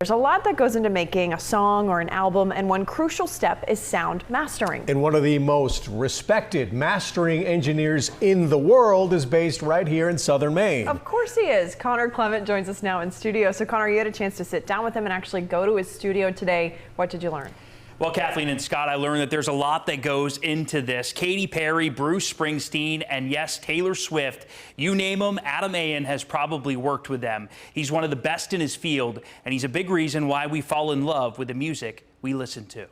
There's a lot that goes into making a song or an album, and one crucial step is sound mastering. And one of the most respected mastering engineers in the world is based right here in Southern Maine. Of course he is. Connor Clement joins us now in studio. So Connor, you had a chance to sit down with him and actually go to his studio today. What did you learn? Well, Kathleen and Scott, I learned that there's a lot that goes into this. Katy Perry, Bruce Springsteen, and yes, Taylor Swift. You name them, Adam Ayen has probably worked with them. He's one of the best in his field, and he's a big reason why we fall in love with the music we listen to.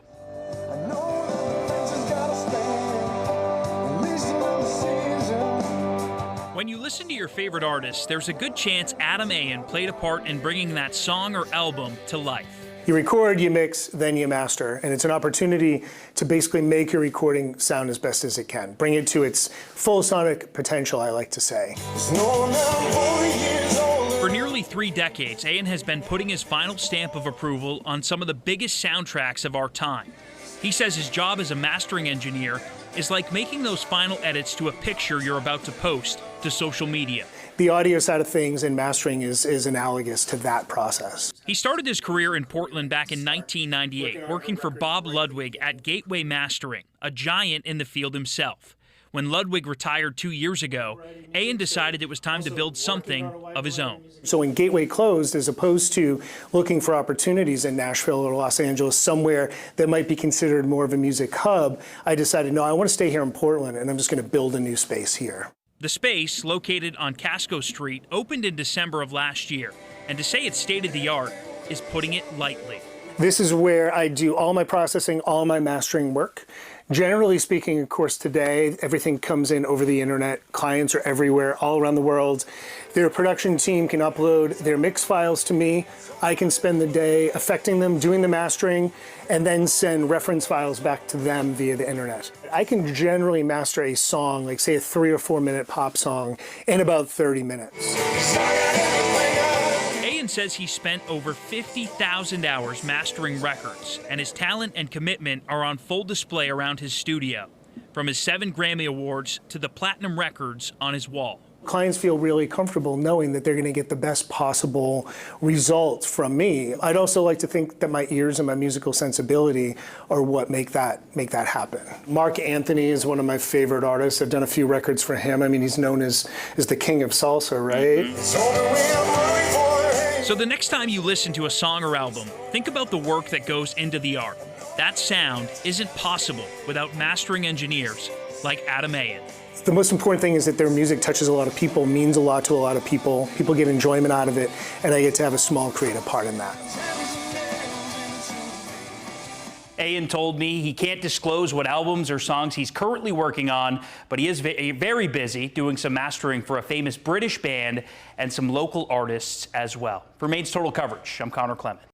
When you listen to your favorite artist, there's a good chance Adam Ayen played a part in bringing that song or album to life. You record, you mix, then you master, and it's an opportunity to basically make your recording sound as best as it can. Bring it to its full sonic potential, I like to say. For nearly 3 decades, Ayen has been putting his final stamp of approval on some of the biggest soundtracks of our time. He says his job as a mastering engineer is like making those final edits to a picture you're about to post to social media. The audio side of things and mastering is analogous to that process. He started his career in Portland back in 1998, working for Bob Ludwig at Gateway Mastering, a giant in the field himself. When Ludwig retired 2 years ago, Ayen decided it was time to build something of his own. So when Gateway closed, as opposed to looking for opportunities in Nashville or Los Angeles, somewhere that might be considered more of a music hub, I decided, no, I want to stay here in Portland, and I'm just going to build a new space here. The space, located on Casco Street, opened in December of last year, and to say it's state-of-the-art is putting it lightly. This is where I do all my processing, all my mastering work. Generally speaking, of course, today, everything comes in over the internet. Clients are everywhere, all around the world. Their production team can upload their mix files to me. I can spend the day affecting them, doing the mastering, and then send reference files back to them via the internet. I can generally master a song, like say a 3 or 4 minute pop song, in about 30 minutes. Ayen says he spent over 50,000 hours mastering records, and his talent and commitment are on full display around his studio, from his 7 Grammy Awards to the platinum records on his wall. Clients feel really comfortable knowing that they're going to get the best possible result from me. I'd also like to think that my ears and my musical sensibility are what make that happen. Mark Anthony is one of my favorite artists. I've done a few records for him. I mean, he's known as the king of salsa, right? So the next time you listen to a song or album, think about the work that goes into the art. That sound isn't possible without mastering engineers like Adam Ayen. The most important thing is that their music touches a lot of people, means a lot to a lot of people. People get enjoyment out of it, and I get to have a small creative part in that. Ayen told me he can't disclose what albums or songs he's currently working on, but he is very busy doing some mastering for a famous British band and some local artists as well. For Maine's Total Coverage, I'm Connor Clement.